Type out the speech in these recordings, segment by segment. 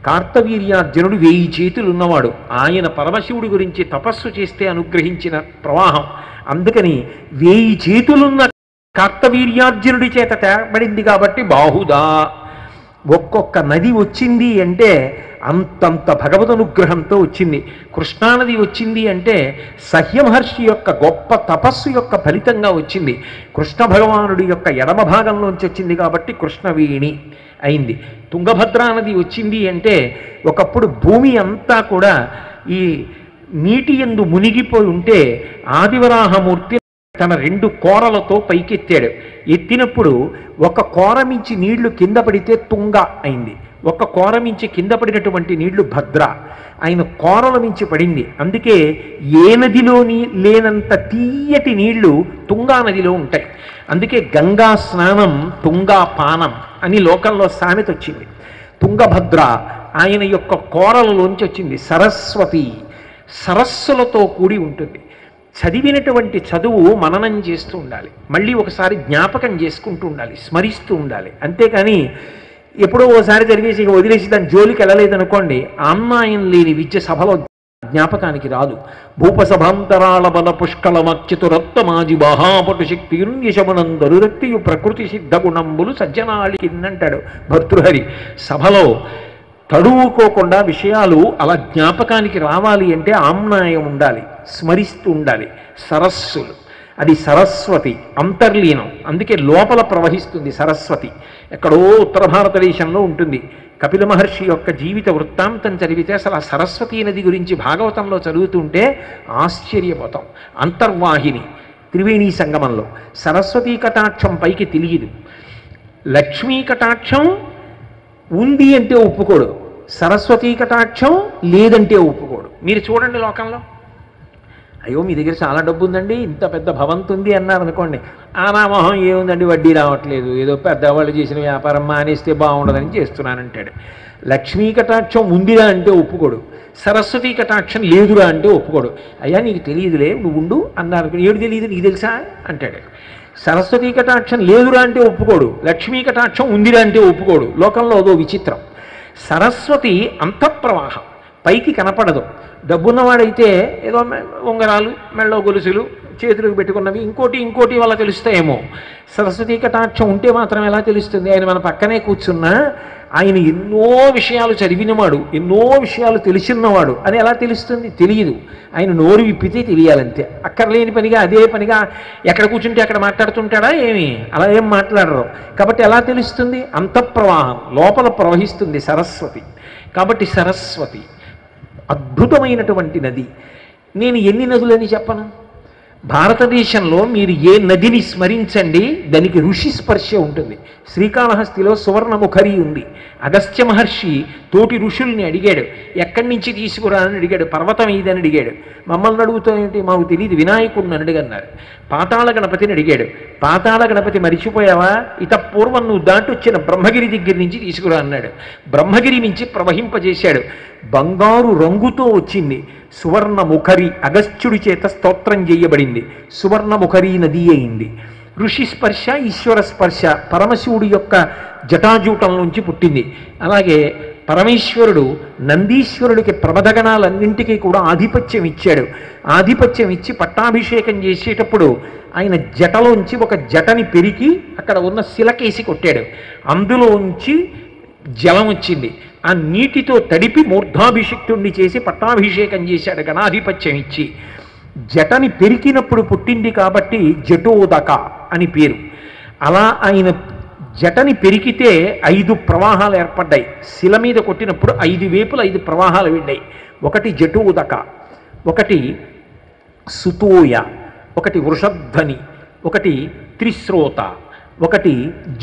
కార్తవీర్యార్జునుడు 1000 చేతులు ఉన్నవాడు. ఆయన పరమశివుడి గురించి తపస్సు చేస్తే అనుగ్రహించిన ప్రవాహం. అందుకని 1000 చేతులున్న కార్తవీర్యార్జునుడి చేత తేబడింది కాబట్టి బాహుదా. ఒక్కొక్క నది వచ్చింది అంటే అంతంత భగవద్ అనుగ్రహంతో వచ్చింది. కృష్ణానది వచ్చింది అంటే సహ్యమహర్షి యొక్క గొప్ప తపస్సు యొక్క ఫలితంగా వచ్చింది. కృష్ణ భగవానుడి యొక్క ఎడమ భాగంలోంచి వచ్చింది కాబట్టి కృష్ణవేణి అయింది. తుంగభద్రా నది వచ్చింది అంటే ఒకప్పుడు భూమి అంతా కూడా ఈ నీటి యందు మునిగిపోయి ఉంటే ఆదివరాహమూర్తి తన 2 కోరలతో పైకెత్తాడు. ఎత్తినప్పుడు ఒక కోర మించి నీళ్లు కింద పడితే తుంగ అయింది, ఒక కోర మించి కింద పడినటువంటి నీళ్లు భద్ర. ఆయన కోరల మించి పడింది. అందుకే ఏ నదిలోని లేనంత తీయటి నీళ్లు తుంగా నదిలో ఉంటాయి. అందుకే గంగా స్నానం తుంగా పానం అని లోకంలో సామెత వచ్చింది. తుంగభద్ర ఆయన యొక్క కోరలలోంచి వచ్చింది. సరస్వతి సరస్సులతో కూడి ఉంటుంది. చదివినటువంటి చదువు మననం చేస్తూ ఉండాలి, మళ్ళీ ఒకసారి జ్ఞాపకం చేసుకుంటూ ఉండాలి, స్మరిస్తూ ఉండాలి. అంతేకాని ఎప్పుడో ఓసారి చదివేసి వదిలేసి దాని జోలికి వెళ్ళలేదనుకోండి, ఆమ్నాయం లేని విద్య సభలో జ్ఞాపకానికి రాదు. భూపసభాంతరాళ బల పుష్కళమచ్యుతురత్వమాజి మహాపటు శక్తియున్యశమనందరురక్తియు ప్రకృతి సిద్ధ గుణంబులు సజ్జనాళి కిందంటాడు భర్తృహరి. సభలో తడువుకోకుండా విషయాలు అలా జ్ఞాపకానికి రావాలి అంటే ఆమ్నాయం ఉండాలి, స్మరిస్తూ ఉండాలి. సరస్సులు అది సరస్వతి అంతర్లీనం, అందుకే లోపల ప్రవహిస్తుంది సరస్వతి. ఎక్కడో ఉత్తర భారతదేశంలో ఉంటుంది. కపిల మహర్షి యొక్క జీవిత వృత్తాంతం చదివితే అసలు ఆ సరస్వతీ నది గురించి భాగవతంలో చదువుతుంటే ఆశ్చర్యపోతాం. అంతర్వాహిని త్రివేణీ సంగమంలో సరస్వతీ కటాక్షం పైకి తెలియదు, లక్ష్మీ కటాక్షం ఉంది అంటే ఒప్పుకోడు, సరస్వతీ కటాక్షం లేదంటే ఒప్పుకోడు. మీరు చూడండి లోకంలో, అయ్యో మీ దగ్గర చాలా డబ్బు ఉందండి, ఇంత పెద్ద భవంతి ఉంది అన్నారు అనుకోండి, ఆ నా మొహం ఏముందండి వడ్డీ రావట్లేదు, ఏదో పెద్దవాళ్ళు చేసిన వ్యాపారం మానేస్తే బాగుండదని చేస్తున్నానంటాడు. లక్ష్మీ కటాక్షం ఉందిరా అంటే ఒప్పుకోడు, సరస్వతీ కటాక్షం లేదురా అంటే ఒప్పుకోడు. అయ్యా నీకు తెలియదులే నువ్వు ఉండు అన్నారు, ఏడు తెలియదు నీకు తెలుసా అంటాడు. సరస్వతీ కటాక్షం లేదురా అంటే ఒప్పుకోడు, లక్ష్మీ కటాక్షం ఉందిరా అంటే ఒప్పుకోడు. లోకంలో అదో విచిత్రం. సరస్వతి అంతఃప్రవాహం, పైకి కనపడదు. డబ్బున్నవాడైతే ఏదో ఉంగరాలు, మెళ్ళో గొలుసులు, చేతులకు పెట్టుకున్నవి ఇంకోటి వల్ల తెలుస్తాయేమో. సరస్వతీ కటాక్షం ఉంటే మాత్రం ఎలా తెలుస్తుంది? ఆయన మన పక్కనే కూర్చున్నా ఆయన ఎన్నో విషయాలు చదివినవాడు, ఎన్నో విషయాలు తెలిసినవాడు అని ఎలా తెలుస్తుంది? తెలియదు. ఆయన నోరు విప్పితే తెలియాలంతే. అక్కర్లేని పనిగా అదే పనిగా ఎక్కడ కూర్చుంటే అక్కడ మాట్లాడుతుంటాడా ఏమి? అలా ఏం మాట్లాడరు. కాబట్టి ఎలా తెలుస్తుంది? అంతఃప్రవాహం లోపల ప్రవహిస్తుంది సరస్వతి. కాబట్టి సరస్వతి అద్భుతమైనటువంటి నది. నేను ఎన్ని నదులని చెప్పను? భారతదేశంలో మీరు ఏ నదిని స్మరించండి దానికి ఋషి స్పర్శ ఉంటుంది. శ్రీకాళహస్తిలో సువర్ణముఖరి ఉంది. అగస్త్య మహర్షి తోటి ఋషుల్ని అడిగాడు, ఎక్కడి నుంచి తీసుకురా అని అడిగాడు. పర్వతం ఇదని అడిగాడు. మమ్మల్ని అడుగుతూ ఏంటి, మాకు తెలియదు, వినాయకుడిని అడిగన్నారు. పాతాళ గణపతిని అడిగాడు. పాతాళ గణపతి మరిచిపోయావా, ఇత పూర్వం నువ్వు దాటొచ్చిన బ్రహ్మగిరి దగ్గర నుంచి తీసుకురా అన్నాడు. బ్రహ్మగిరి నుంచి ప్రవహింపజేశాడు. బంగారు రంగుతో వచ్చింది. సువర్ణముఖరి అగస్త్యుడి చేత స్తోత్రం చేయబడింది. సువర్ణముఖరి నది అయింది. ఋషి స్పర్శ, ఈశ్వర స్పర్శ పరమశివుడి యొక్క జటాజూటం నుంచి పుట్టింది. అలాగే పరమేశ్వరుడు నందీశ్వరుడికి ప్రమదగణాలన్నింటికీ కూడా ఆధిపత్యం ఇచ్చాడు. ఆధిపత్యం ఇచ్చి పట్టాభిషేకం చేసేటప్పుడు ఆయన జటలోంచి ఒక జటని పెరికి అక్కడ ఉన్న శిలకేసి కొట్టాడు. అందులోంచి జలం వచ్చింది. ఆ నీటితో తడిపి మూర్ధాభిషిక్తుణ్ణి చేసి పట్టాభిషేకం చేశాడు గణాధిపత్యం ఇచ్చి. జటని పెరికినప్పుడు పుట్టింది కాబట్టి జటోదక అని పేరు. అలా ఆయన జటని పెరికితే 5 ప్రవాహాలు ఏర్పడ్డాయి. శిల మీద కొట్టినప్పుడు 5 వైపులు 5 ప్రవాహాలు వెళ్ళాయి. ఒకటి జటోదక, ఒకటి సుతోయ, ఒకటి వృషధ్వని, ఒకటి త్రిశ్రోత, ఒకటి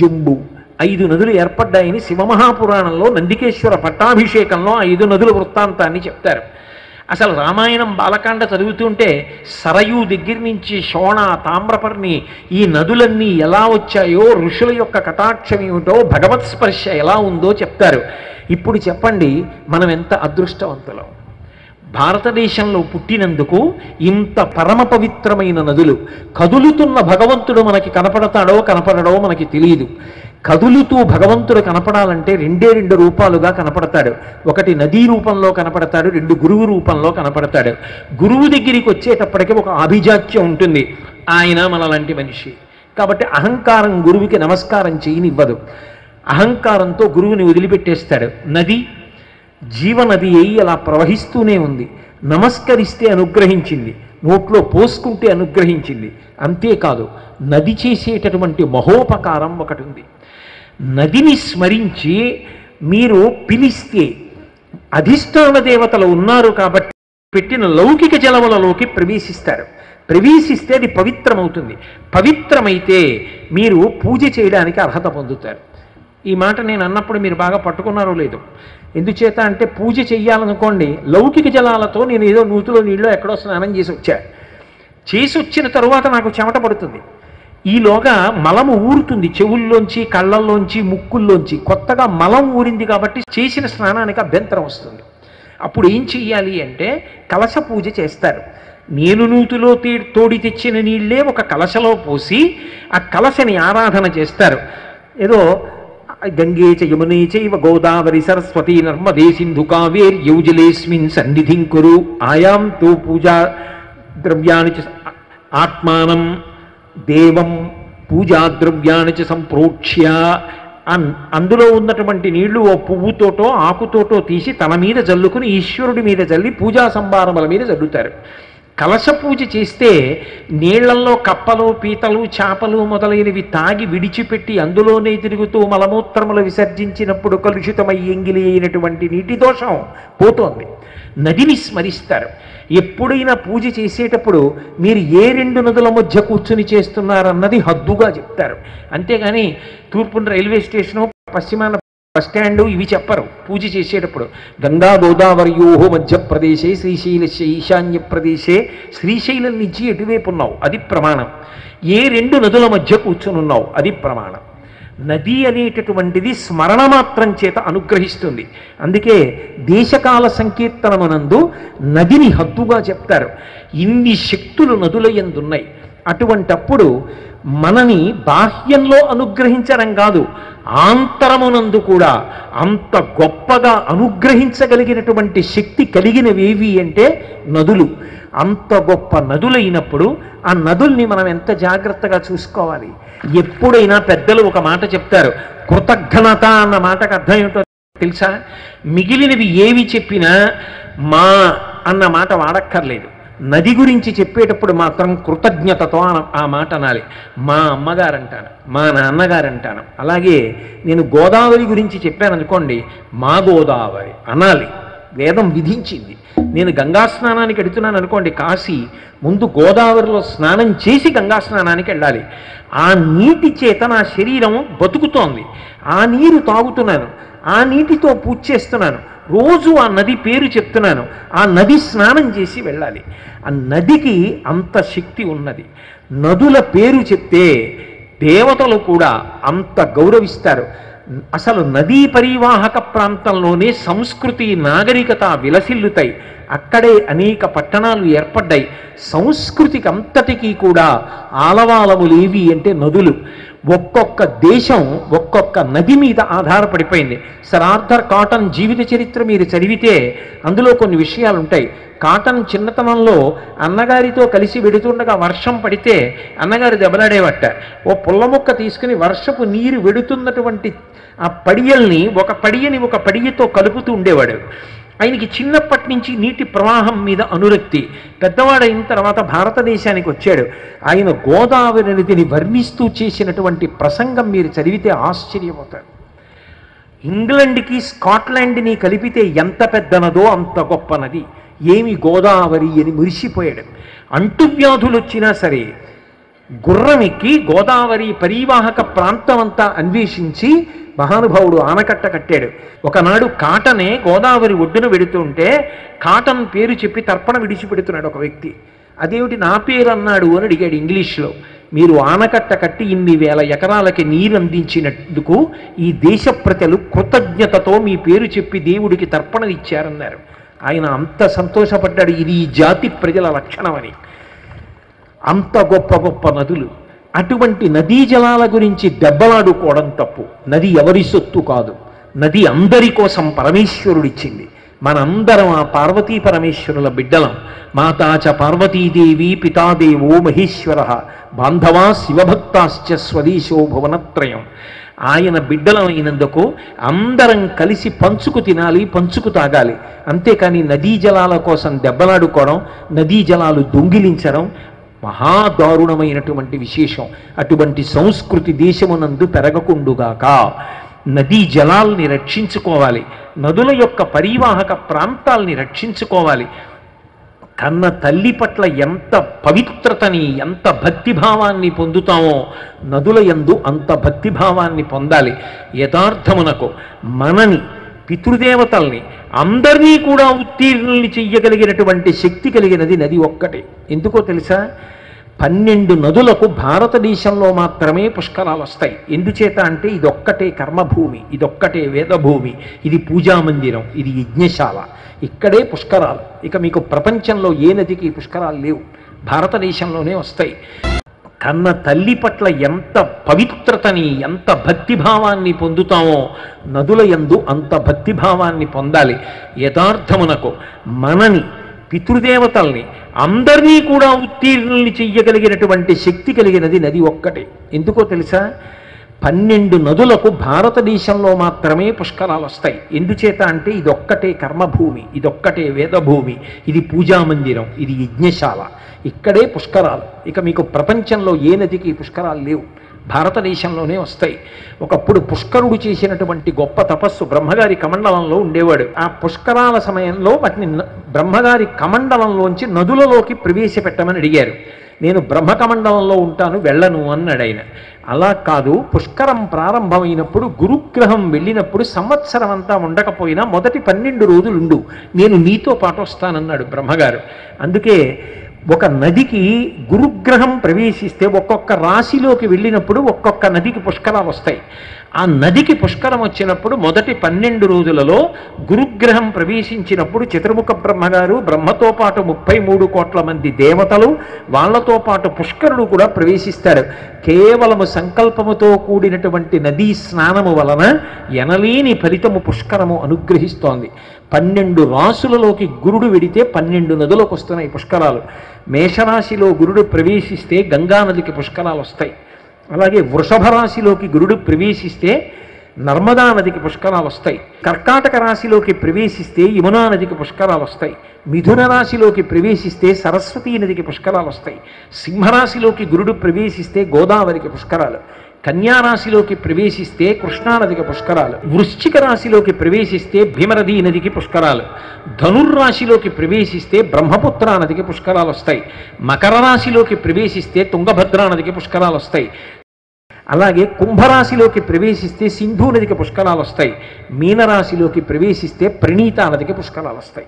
జంబు. 5 నదులు ఏర్పడ్డాయని శివమహాపురాణంలో నందికేశ్వర పట్టాభిషేకంలో 5 నదుల వృత్తాంతాన్ని చెప్తారు. అసలు రామాయణం బాలకాండ చదువుతుంటే సరయూ దగ్గర నుంచి శోణ, తామ్రపర్ణి ఈ నదులన్నీ ఎలా వచ్చాయో, ఋషుల యొక్క కటాక్షం ఏమిటో, భగవత్ స్పర్శ ఎలా ఉందో చెప్తారు. ఇప్పుడు చెప్పండి, మనం ఎంత అదృష్టవంతులం. భారతదేశంలో పుట్టినందుకు ఇంత పరమ పవిత్రమైన నదులు. కదులుతున్న భగవంతుడు మనకి కనపడతాడో కనపడడో మనకి తెలియదు. కదులుతూ భగవంతుడు కనపడాలంటే రెండే రెండు రూపాలుగా కనపడతాడు. ఒకటి నదీ రూపంలో కనపడతాడు, రెండు గురువు రూపంలో కనపడతాడు. గురువు దగ్గరికి వచ్చేటప్పటికి ఒక అభిజాత్యం ఉంటుంది, ఆయన మనలాంటి మనిషి కాబట్టి అహంకారం గురువుకి నమస్కారం చేయనివ్వదు. అహంకారంతో గురువుని వదిలిపెట్టేస్తాడు. నది జీవనది అయి అలా ప్రవహిస్తూనే ఉంది. నమస్కరిస్తే అనుగ్రహించింది, నోట్లో పోసుకుంటే అనుగ్రహించింది. అంతేకాదు నది చేసేటటువంటి మహోపకారం ఒకటి ఉంది. నదిని స్మరించి మీరు పిలిస్తే అధిష్టాన దేవతలు ఉన్నారు కాబట్టి పెట్టిన లౌకిక జలములలోకి ప్రవేశిస్తారు. ప్రవేశిస్తే అది పవిత్రమవుతుంది. పవిత్రమైతే మీరు పూజ చేయడానికి అర్హత పొందుతారు. ఈ మాట నేను అన్నప్పుడు మీరు బాగా పట్టుకున్నారో లేదో. ఎందుచేత అంటే పూజ చెయ్యాలనుకోండి, లౌకిక జలాలతో నేను ఏదో నూతిలో నీళ్ళు ఎక్కడో స్నానం చేసి వచ్చిన తరువాత నాకు చెమట పడుతుంది. ఈలోగా మలము ఊరుతుంది, చెవుల్లోంచి కళ్ళల్లోంచి ముక్కుల్లోంచి కొత్తగా మలం ఊరింది కాబట్టి చేసిన స్నానానికి అభ్యంతరం వస్తుంది. అప్పుడు ఏం చెయ్యాలి అంటే కలశ పూజ చేస్తారు. నేను నూతిలో తోడి తెచ్చిన నీళ్ళే ఒక కలశలో పోసి ఆ కలశని ఆరాధన చేస్తారు. ఏదో గంగే చ యమునే చైవ గోదావరి సరస్వతి నర్మదే సింధు కావేర్యౌజలేస్మిన్ సన్నిధిం కురు ఆయాం తో పూజా ద్రవ్యాన్ని చ ఆత్మానం దేవం పూజా ద్రవ్యాన్ని చ సంప్రోక్ష్య. అందులో ఉన్నటువంటి నీళ్లు ఓ పువ్వుతోటో ఆకుతోటో తీసి తన మీద జల్లుకుని ఈశ్వరుడి మీద జల్లి పూజా సంభారముల మీద జల్లుతారు. కలశ పూజ చేస్తే నీళ్లల్లో కప్పలు పీతలు చేపలు మొదలైనవి తాగి విడిచిపెట్టి అందులోనే తిరుగుతూ మలమూత్రములు విసర్జించినప్పుడు కలుషితమై ఎంగిలి అయినటువంటి నీటి దోషం పోతోంది. నదిని స్మరిస్తారు. ఎప్పుడైనా పూజ చేసేటప్పుడు మీరు ఏ రెండు నదుల మధ్య కూర్చుని చేస్తున్నారన్నది హద్దుగా చెప్తారు. అంతేగాని తూర్పున రైల్వే స్టేషను, పశ్చిమాన బస్టాండు ఇవి చెప్పరు. పూజ చేసేటప్పుడు గంగా గోదావరియోహో మధ్యప్రదేశే శ్రీశైలస్య ఈశాన్య ప్రదేశే, శ్రీశైలం నుంచి ఎటువైపు ఉన్నావు అది ప్రమాణం. ఏ రెండు నదుల మధ్య కూర్చుని ఉన్నావు అది ప్రమాణం. నది అనేటటువంటిది స్మరణ మాత్రం చేత అనుగ్రహిస్తుంది. అందుకే దేశకాల సంకీర్తనమునందు నదిని హద్దుగా చెప్తారు. ఇన్ని శక్తులు నదుల యందున్నాయి. అటువంటప్పుడు మనని బాహ్యంలో అనుగ్రహించడం కాదు, ఆంతరమునందు కూడా అంత గొప్పగా అనుగ్రహించగలిగినటువంటి శక్తి కలిగినవేవి అంటే నదులు. అంత గొప్ప నదులైనప్పుడు ఆ నదుల్ని మనం ఎంత జాగ్రత్తగా చూసుకోవాలి. ఎప్పుడైనా పెద్దలు ఒక మాట చెప్తారు, కృతజ్ఞత అన్న మాటకు అర్థం ఏమిటో తెలుసా? మిగిలినవి ఏవి చెప్పినా మా అన్న మాట వాడక్కర్లేదు. నది గురించి చెప్పేటప్పుడు మాత్రం కృతజ్ఞతతో ఆ మాట అనాలి. మా అమ్మగారు అంటాను, మా నాన్నగారు అంటాను. అలాగే నేను గోదావరి గురించి చెప్పాను అనుకోండి, మా గోదావరి అనాలి, వేదం విధించింది. నేను గంగా స్నానానికి వెడుతున్నాను అనుకోండి కాశీ, ముందు గోదావరిలో స్నానం చేసి గంగా స్నానానికి వెళ్ళాలి. ఆ నీటి చేత నా శరీరం బతుకుతోంది, ఆ నీరు తాగుతున్నాను, ఆ నీటితో పూజ చేస్తున్నాను, రోజు ఆ నది పేరు చెప్తున్నాను, ఆ నది స్నానం చేసి వెళ్ళాలి. ఆ నదికి అంత శక్తి ఉన్నది. నదుల పేరు చెప్తే దేవతలు కూడా అంత గౌరవిస్తారు. అసలు నదీ పరివాహక ప్రాంతంలోనే సంస్కృతి నాగరికత విలసిల్లుతాయి. అక్కడే అనేక పట్టణాలు ఏర్పడ్డాయి. సంస్కృతికి అంతటికీ కూడా ఆలవాలములేవి అంటే నదులు. ఒక్కొక్క దేశం ఒక్కొక్క నది మీద ఆధారపడిపోయింది. సర్ ఆర్థర్ కాటన్ జీవిత చరిత్ర మీరు చదివితే అందులో కొన్ని విషయాలు ఉంటాయి. కాటన్ చిన్నతనంలో అన్నగారితో కలిసి వెడుతుండగా వర్షం పడితే అన్నగారు దెబ్బలాడేవట. ఓ పుల్ల మొక్క తీసుకుని వర్షపు నీరు వెడుతున్నటువంటి ఆ పడియల్ని ఒక పడియని ఒక పడియతో కలుపుతూ ఉండేవాడు. ఆయనకి చిన్నప్పటి నుంచి నీటి ప్రవాహం మీద అనురక్తి. పెద్దవాడైన తర్వాత భారతదేశానికి వచ్చాడు. ఆయన గోదావరి నదిని వర్ణిస్తూ చేసినటువంటి ప్రసంగం మీరు చదివితే ఆశ్చర్యపోతారు. ఇంగ్లండ్కి స్కాట్లాండ్ని కలిపితే ఎంత పెద్ద నదో అంత గొప్ప నది, ఏమి గోదావరి అని మురిసిపోయాడు. అంటువ్యాధులు వచ్చినా సరే గుర్రం ఎక్కి గోదావరి పరివాహక ప్రాంతం అంతా అన్వేషించి మహానుభావుడు ఆనకట్ట కట్టాడు. ఒకనాడు కాటనే గోదావరి ఒడ్డున వెడుతుంటే కాటన్ పేరు చెప్పి తర్పణ విడిచిపెడుతున్నాడు ఒక వ్యక్తి. అదేమిటి నా పేరు అన్నాడు అని అడిగాడు ఇంగ్లీష్లో. మీరు ఆనకట్ట కట్టి ఇన్ని వేల ఎకరాలకి నీరు అందించినందుకు ఈ దేశ ప్రజలు కృతజ్ఞతతో మీ పేరు చెప్పి దేవుడికి తర్పణ ఇచ్చారన్నారు. ఆయన అంత సంతోషపడ్డాడు, ఇది ఈ జాతి ప్రజల లక్షణమని. అంత గొప్ప గొప్ప నదులు. అటువంటి నదీ జలాల గురించి దెబ్బలాడుకోవడం తప్పు. నది ఎవరి సొత్తు కాదు, నది అందరి కోసం పరమేశ్వరుడిచ్చింది. మనందరం ఆ పార్వతీ పరమేశ్వరుల బిడ్డలం. మాతాచ పార్వతీదేవి పితాదేవో మహేశ్వర బాంధవా శివభక్తాశ్చ స్వదేశో భువనత్రయం. ఆయన బిడ్డలమైనందుకు అందరం కలిసి పంచుకు తినాలి, పంచుకు తాగాలి. అంతేకాని నదీ జలాల కోసం దెబ్బలాడుకోవడం, నదీ జలాలు దొంగిలించడం మహాదారుణమైనటువంటి విశేషం. అటువంటి సంస్కృతి దేశమునందు పెరగకుండుగాక. నదీ జలాల్ని రక్షించుకోవాలి, నదుల యొక్క పరివాహక ప్రాంతాల్ని రక్షించుకోవాలి. కన్న తల్లి పట్ల ఎంత పవిత్రతని, ఎంత భక్తిభావాన్ని పొందుతామో నదుల యందు అంత భక్తిభావాన్ని పొందాలి. యథార్థమునకు మనని, పితృదేవతల్ని అందరినీ కూడా ఉత్తీర్ణుల్ని చెయ్యగలిగినటువంటి శక్తి కలిగినది నది ఒక్కటే. ఎందుకో తెలుసా? 12 నదులకు భారతదేశంలో మాత్రమే పుష్కరాలు వస్తాయి. ఎందుచేత అంటే ఇదొక్కటే కర్మభూమి, ఇదొక్కటే వేదభూమి, ఇది పూజామందిరం, ఇది యజ్ఞశాల. ఇక్కడే పుష్కరాలు. ఇక మీకు ప్రపంచంలో ఏ నదికి పుష్కరాలు లేవు, భారతదేశంలోనే వస్తాయి. కన్న తల్లి పట్ల ఎంత పవిత్రతని, ఎంత భక్తిభావాన్ని పొందుతామో నదుల యందు అంత భక్తిభావాన్ని పొందాలి. యథార్థమునకు మనని, పితృదేవతల్ని అందరినీ కూడా ఉత్తీర్ణుల్ని చెయ్యగలిగినటువంటి శక్తి కలిగినది నది ఒక్కటే. ఎందుకో తెలుసా? 12 నదులకు భారతదేశంలో మాత్రమే పుష్కరాలు వస్తాయి. ఎందుచేత అంటే ఇదొక్కటే కర్మభూమి, ఇదొక్కటే వేదభూమి, ఇది పూజామందిరం, ఇది యజ్ఞశాల. ఇక్కడే పుష్కరాలు. ఇక మీకు ప్రపంచంలో ఏ నదికి పుష్కరాలు లేవు, భారతదేశంలోనే వస్తాయి. ఒకప్పుడు పుష్కరుడు చేసినటువంటి గొప్ప తపస్సు బ్రహ్మగారి కమండలంలో ఉండేవాడు. ఆ పుష్కరాల సమయంలో వాటిని బ్రహ్మగారి కమండలంలోంచి నదులలోకి ప్రవేశపెట్టమని అడిగారు. నేను బ్రహ్మకమండలంలో ఉంటాను, వెళ్ళను అన్నాడు ఆయన. అలా కాదు, పుష్కరం ప్రారంభమైనప్పుడు గురుగ్రహం వెళ్ళినప్పుడు సంవత్సరం అంతా ఉండకపోయినా మొదటి 12 రోజులు ఉండు, నేను నీతో పాటు వస్తానన్నాడు బ్రహ్మగారు. అందుకే ఒక నదికి గురుగ్రహం ప్రవేశిస్తే ఒక్కొక్క రాశిలోకి వెళ్ళినప్పుడు ఒక్కొక్క నదికి పుష్కరాలు వస్తాయి. ఆ నదికి పుష్కరం వచ్చినప్పుడు మొదటి 12 రోజులలో గురుగ్రహం ప్రవేశించినప్పుడు చతుర్ముఖ బ్రహ్మగారు, బ్రహ్మతో పాటు 33 కోట్ల మంది దేవతలు, వాళ్లతో పాటు పుష్కరుడు కూడా ప్రవేశిస్తాడు. కేవలము సంకల్పముతో కూడినటువంటి నదీ స్నానము వలన ఎనలేని ఫలితము పుష్కరము అనుగ్రహిస్తోంది. 12 రాశులలోకి గురుడు వెడితే 12 నదులకు వస్తున్నాయి పుష్కరాలు. మేషరాశిలో గురుడు ప్రవేశిస్తే గంగా నదికి పుష్కరాలు వస్తాయి. అలాగే వృషభ రాశిలోకి గురుడు ప్రవేశిస్తే నర్మదా నదికి పుష్కరాలు వస్తాయి. కర్కాటక రాశిలోకి ప్రవేశిస్తే యమునా నదికి పుష్కరాలు వస్తాయి. మిథున రాశిలోకి ప్రవేశిస్తే సరస్వతీ నదికి పుష్కరాలు వస్తాయి. సింహరాశిలోకి గురుడు ప్రవేశిస్తే గోదావరికి పుష్కరాలు. కన్యారాశిలోకి ప్రవేశిస్తే కృష్ణానదికి పుష్కరాలు. వృశ్చిక రాశిలోకి ప్రవేశిస్తే భీమనదీ నదికి పుష్కరాలు. ధనుర్రాశిలోకి ప్రవేశిస్తే బ్రహ్మపుత్రా నదికి పుష్కరాలు వస్తాయి. మకర రాశిలోకి ప్రవేశిస్తే తుంగభద్రా నదికి పుష్కరాలు వస్తాయి. అలాగే కుంభరాశిలోకి ప్రవేశిస్తే సింధు నదికి పుష్కరాలు వస్తాయి. మీనరాశిలోకి ప్రవేశిస్తే ప్రణీతా నదికి పుష్కరాలు వస్తాయి.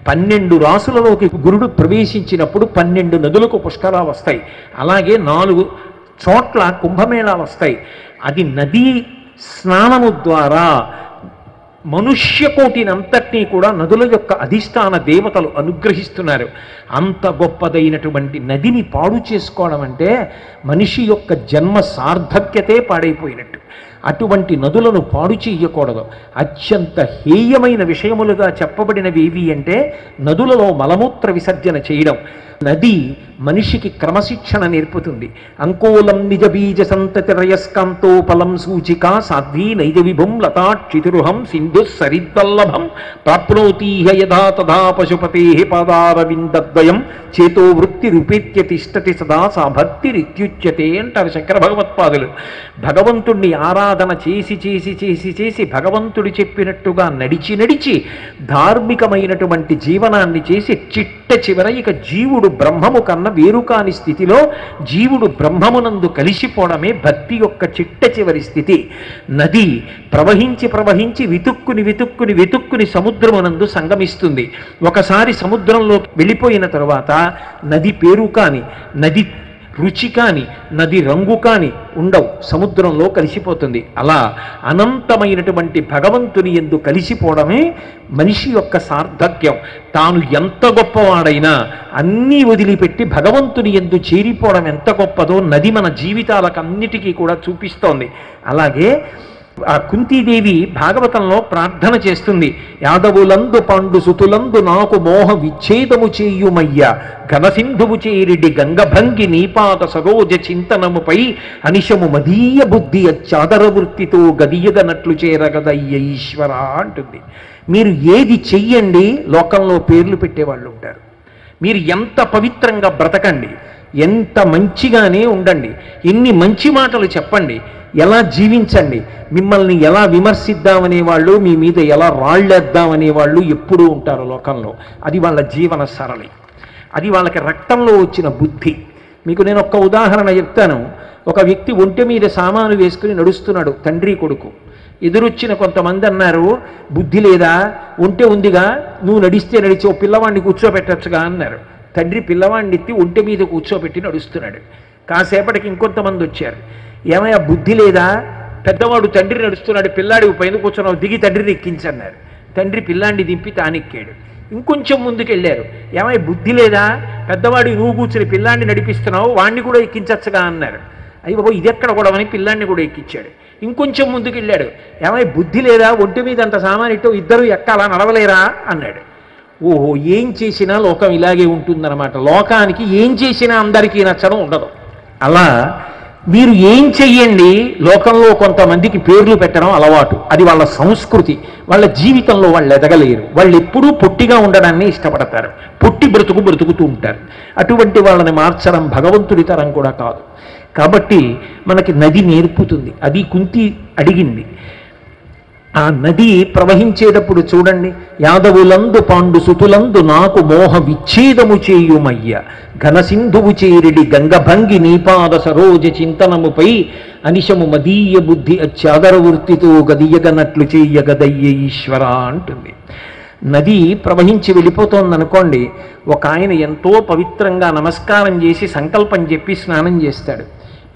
12 రాశులలోకి గురుడు ప్రవేశించినప్పుడు 12 నదులకు పుష్కరాలు వస్తాయి. అలాగే 4 చోట్ల కుంభమేళాలు వస్తాయి. అది నదీ స్నానము ద్వారా మనుష్యకోటినంతటినీ కూడా నదుల యొక్క అధిష్టాన దేవతలు అనుగ్రహిస్తున్నారు. అంత గొప్పదైనటువంటి నదిని పాడు చేసుకోవడం అంటే మనిషి యొక్క జన్మ సార్థక్యతే పాడైపోయినట్టు. అటువంటి నదులను పాడు చేయకూడదు. అత్యంత హేయమైన విషయములుగా చెప్పబడినవి ఏవి అంటే నదులలో మలమూత్ర విసర్జన చేయడం. నది మనిషికి క్రమశిక్షణ నేర్పుతుంది. అంకోలం నిజ బీజ సంతతి రయస్కాంతోపలం సూచికా సాధ్వీ నైజ విభుం లతాక్షితిరుహం సింధు సరిద్వల్లభం ప్రాప్నోతీహ యథా తథా పశుపతే పాదారవిందద్వయం చేతో వృత్తి రూపేత్య తిష్టతి సదా సా భక్తిరిత్యుచ్యతే అంటారు శంకర భగవత్పాదులు. భగవంతుణ్ణి ఆరాధన చేసి చేసి చేసి చేసి భగవంతుడు చెప్పినట్టుగా నడిచి నడిచి ధార్మికమైనటువంటి జీవనాన్ని చేసి చిట్ట చివర ఇక జీవుడు బ్రహ్మము కన్నా వేరుకాని స్థితిలో జీవుడు బ్రహ్మమునందు కలిసిపోవడమే భక్తి యొక్క చిట్ట చివరి స్థితి. నది ప్రవహించి ప్రవహించి వెతుక్కుని వెతుక్కుని వెతుక్కుని సముద్రమునందు సంగమిస్తుంది. ఒకసారి సముద్రంలో వెళ్ళిపోయిన తరువాత నది పేరు కాని, నది రుచి కాని నది రంగు కాని ఉండవు, సముద్రంలో కలిసిపోతుంది. అలా అనంతమైనటువంటి భగవంతుని యందు కలిసిపోవడమే మనిషి యొక్క సార్థక్యం. తాను ఎంత గొప్పవాడైనా అన్నీ వదిలిపెట్టి భగవంతుని యందు చేరిపోవడం ఎంత గొప్పదో నది మన జీవితాలకు అన్నిటికీ కూడా చూపిస్తోంది. అలాగే ఆ కుంతీదేవి భాగవతంలో ప్రార్థన చేస్తుంది, యాదవులందు పాండు సుతులందు నాకు మోహ విచ్ఛేదము చేయుమయ్య, ఘనసింధువు చేరిడి గంగభంగి నీపాద సరోజ చింతనముపై అనిశము మదీయ బుద్ధి అచ్చాదర వృత్తితో గదియగనట్లు చేరగదయ్య ఈశ్వర అంటుంది. మీరు ఏది చెయ్యండి లోకంలో పేర్లు పెట్టేవాళ్ళు ఉంటారు. మీరు ఎంత పవిత్రంగా బ్రతకండి, ఎంత మంచిగానే ఉండండి, ఎన్ని మంచి మాటలు చెప్పండి, ఎలా జీవించండి, మిమ్మల్ని ఎలా విమర్శిద్దామనే వాళ్ళు, మీ మీద ఎలా రాళ్ళేద్దామనే వాళ్ళు ఎప్పుడూ ఉంటారు లోకంలో. అది వాళ్ళ జీవన సరళి, అది వాళ్ళకి రక్తంలో వచ్చిన బుద్ధి. మీకు నేను ఒక్క ఉదాహరణ చెప్తాను. ఒక వ్యక్తి ఒంటె మీద సామాను వేసుకుని నడుస్తున్నాడు, తండ్రి కొడుకు. ఎదురొచ్చిన కొంతమంది అన్నారు, బుద్ధి లేదా, ఒంటె ఉందిగా, నువ్వు నడిస్తే నడిచి ఓ పిల్లవాడిని కూర్చోబెట్టచ్చుగా అన్నారు. తండ్రి పిల్లవాడిని ఎత్తి ఒంటె మీద కూర్చోబెట్టి నడుస్తున్నాడు. కాసేపటికి ఇంకొంతమంది వచ్చారు, ఏమయ్యా బుద్ధి లేదా, పెద్దవాడు తండ్రి నడుస్తున్నాడు, పిల్లాడి పైన కూర్చున్నావు, దిగి తండ్రిని ఎక్కించన్నారు. తండ్రి పిల్లాడిని దింపి తానెక్కాడు. ఇంకొంచెం ముందుకు వెళ్ళారు, ఏమయ్య బుద్ధి లేదా, పెద్దవాడు నువ్వు కూర్చుని పిల్లాడిని నడిపిస్తున్నావు, వాడిని కూడా ఎక్కించచ్చుగా అన్నారు. అయ్యి బాబు ఇది ఎక్కడ గొడవని పిల్లాడిని కూడా ఎక్కించాడు. ఇంకొంచెం ముందుకు వెళ్ళాడు, ఏమయ్య బుద్ధి లేదా, ఒంటి మీద అంత సామాన్ ఇట్టో ఇద్దరు ఎక్కాలా, నడవలేరా అన్నాడు. ఓహో, ఏం చేసినా లోకం ఇలాగే ఉంటుందన్నమాట. లోకానికి ఏం చేసినా అందరికీ నచ్చడం ఉండదు. అలా మీరు ఏం చెయ్యండి, లోకంలో కొంతమందికి పేర్లు పెట్టడం అలవాటు, అది వాళ్ళ సంస్కృతి. వాళ్ళ జీవితంలో వాళ్ళు ఎదగలేరు, వాళ్ళు ఎప్పుడూ పొట్టిగా ఉండడాన్ని ఇష్టపడతారు, పొట్టి బ్రతుకుతూ ఉంటారు. అటువంటి వాళ్ళని మార్చడం భగవంతుడి తరం కూడా కాదు. కాబట్టి మనకి నది నేర్పుతుంది. అది కుంతి అడిగింది. ఆ నది ప్రవహించేటప్పుడు చూడండి, యాదవులందు పాండు సుతులందు నాకు మోహ విచ్ఛేదము చేయుమయ్య, ఘనసింధువు చేరిడి గంగభంగి నీపాద సరోజ చింతనముపై అనిశము మదీయ బుద్ధి అచ్చాదర వృత్తితో గదియగనట్లు చెయ్యగదయ్య ఈశ్వర అంటుంది. నది ప్రవహించి వెళ్ళిపోతోందనుకోండి, ఒక ఆయన ఎంతో పవిత్రంగా నమస్కారం చేసి సంకల్పం చెప్పి స్నానం చేస్తాడు,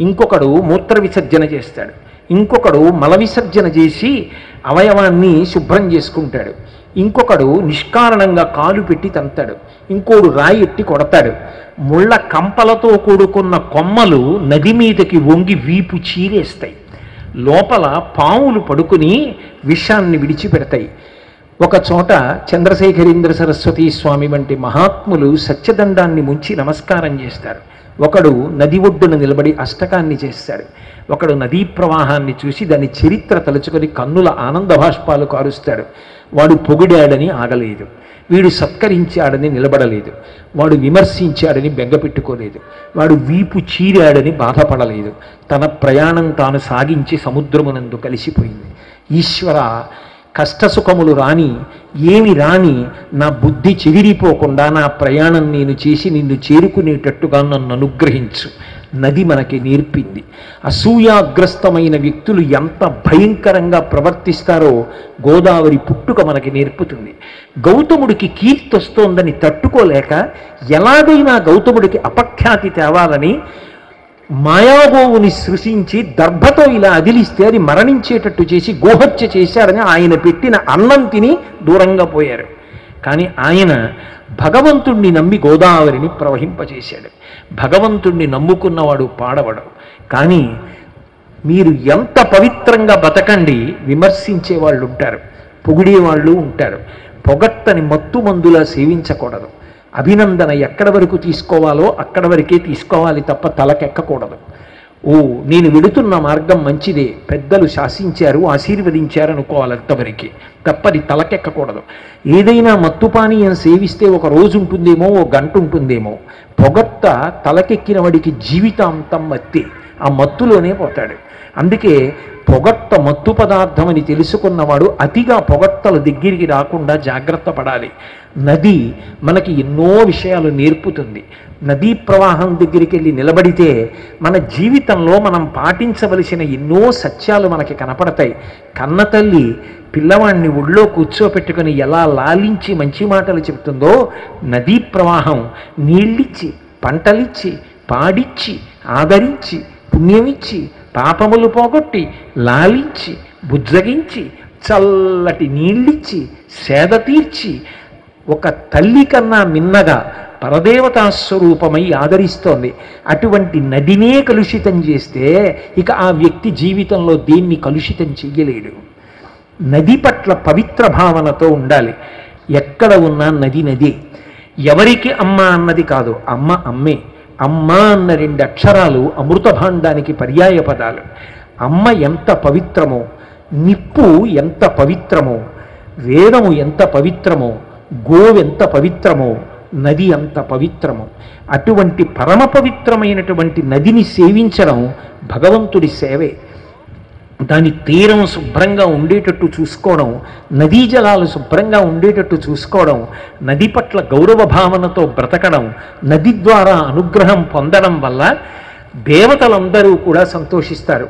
ఇంకొకడు మూత్ర విసర్జన చేస్తాడు, ఇంకొకడు మల విసర్జన చేసి అవయవాన్ని శుభ్రం చేసుకుంటాడు, ఇంకొకడు నిష్కారణంగా కాలు పెట్టి తంతాడు, ఇంకోడు రాయి ఎట్టి కొడతాడు. ముళ్ళ కంపలతో కూడుకున్న కొమ్మలు నది మీదకి వంగి వీపు చీరేస్తాయి. లోపల పాములు పడుకుని విషాన్ని విడిచిపెడతాయి. ఒక చోట చంద్రశేఖరేంద్ర సరస్వతీ స్వామి వంటి మహాత్ములు సత్యదండాన్ని ముంచి నమస్కారం చేస్తారు. ఒకడు నది ఒడ్డున నిలబడి అష్టకాన్ని చేస్తాడు. ఒకడు నదీ ప్రవాహాన్ని చూసి దాని చరిత్ర తలుచుకొని కన్నుల ఆనంద భాష్పాలు కారుస్తాడు. వాడు పొగిడాడని ఆగలేదు, వీడు సత్కరించాడని నిలబడలేదు, వాడు విమర్శించాడని బెంగపెట్టుకోలేదు, వాడు వీపు చీరాడని బాధపడలేదు. తన ప్రయాణం తాను సాగించి సముద్రమునందు కలిసిపోయింది. ఈశ్వర, కష్టసుఖములు రాని ఏమి రాని నా బుద్ధి చెదిరిపోకుండా నా ప్రయాణం నేను చేసి నిన్ను చేరుకునేటట్టుగా నన్ను అనుగ్రహించు. నది మనకి నేర్పింది. అసూయాగ్రస్తమైన వ్యక్తులు ఎంత భయంకరంగా ప్రవర్తిస్తారో గోదావరి పుట్టుక మనకి నేర్పుతుంది. గౌతముడికి కీర్తి వస్తోందని తట్టుకోలేక ఎలాగైనా గౌతముడికి అపఖ్యాతి తేవాలని మాయాగోవుని సృష్టించి దర్భతో ఇలా అదిలిస్తే అది మరణించేటట్టు చేసి గోహత్య చేశారని ఆయన పెట్టిన అన్నం తిని దూరంగా పోయారు. కానీ ఆయన భగవంతుణ్ణి నమ్మి గోదావరిని ప్రవహింపచేశాడు. భగవంతుణ్ణి నమ్ముకున్నవాడు పాడవడు. కానీ మీరు ఎంత పవిత్రంగా బతకండి, విమర్శించే వాళ్ళు ఉంటారు, పొగిడేవాళ్ళు ఉంటారు. పొగట్టని మత్తు మందులా సేవించకూడదు. అభినందన ఎక్కడ వరకు తీసుకోవాలో అక్కడ వరకే తీసుకోవాలి తప్ప తలకెక్కకూడదు. ఓ, నేను వెడుతున్న మార్గం మంచిదే, పెద్దలు శాసించారు, ఆశీర్వదించారు అనుకోవాలి అంతవరకే, తప్పది తలకెక్కకూడదు. ఏదైనా మత్తుపానీయం సేవిస్తే ఒక రోజు ఉంటుందేమో, ఓ గంట ఉంటుందేమో. పొగట్ట తలకెక్కిన వాడికి జీవితాంతం మత్తే, ఆ మత్తులోనే పోతాడు. అందుకే పొగట్ట మత్తు పదార్థం అని తెలుసుకున్నవాడు అతిగా పొగట్టల దగ్గరికి రాకుండా జాగ్రత్త పడాలి. నది మనకి ఎన్నో విషయాలు నేర్పుతుంది. నదీ ప్రవాహం దగ్గరికి వెళ్ళి నిలబడితే మన జీవితంలో మనం పాటించవలసిన ఎన్నో సత్యాలు మనకి కనపడతాయి. కన్నతల్లి పిల్లవాడిని ఒళ్ళో కూర్చోపెట్టుకుని ఎలా లాలించి మంచి మాటలు చెప్తుందో, నదీ ప్రవాహం నీళ్ళిచ్చి, పంటలిచ్చి, పాడిచ్చి, ఆదరించి పుణ్యమిచ్చి పాపములు పోగొట్టి లాలించి బుజ్జగించి చల్లటి నీళ్ళిచ్చి సేద తీర్చి ఒక తల్లి కన్నా మిన్నగా పరదేవతా స్వరూపమై ఆదరిస్తోంది. అటువంటి నదినే కలుషితం చేస్తే ఇక ఆ వ్యక్తి జీవితంలో దేన్ని కలుషితం చెయ్యలేడు. నది పట్ల పవిత్ర భావనతో ఉండాలి. ఎక్కడ ఉన్నా నది నదే. ఎవరికి అమ్మ అన్నది కాదు, అమ్మ అమ్మే. అమ్మ అన్న 2 అక్షరాలు అమృత భాండానికి పర్యాయ పదాలు. అమ్మ ఎంత పవిత్రమో, నిప్పు ఎంత పవిత్రమో, వేదము ఎంత పవిత్రమో, గోవెంత పవిత్రమో, నది అంత పవిత్రము. అటువంటి పరమ పవిత్రమైనటువంటి నదిని సేవించడం భగవంతుడి సేవే. దాని తీరం శుభ్రంగా ఉండేటట్టు చూసుకోవడం, నదీ జలాలు శుభ్రంగా ఉండేటట్టు చూసుకోవడం, నది పట్ల గౌరవ భావనతో బ్రతకడం, నది ద్వారా అనుగ్రహం పొందడం వల్ల దేవతలందరూ కూడా సంతోషిస్తారు.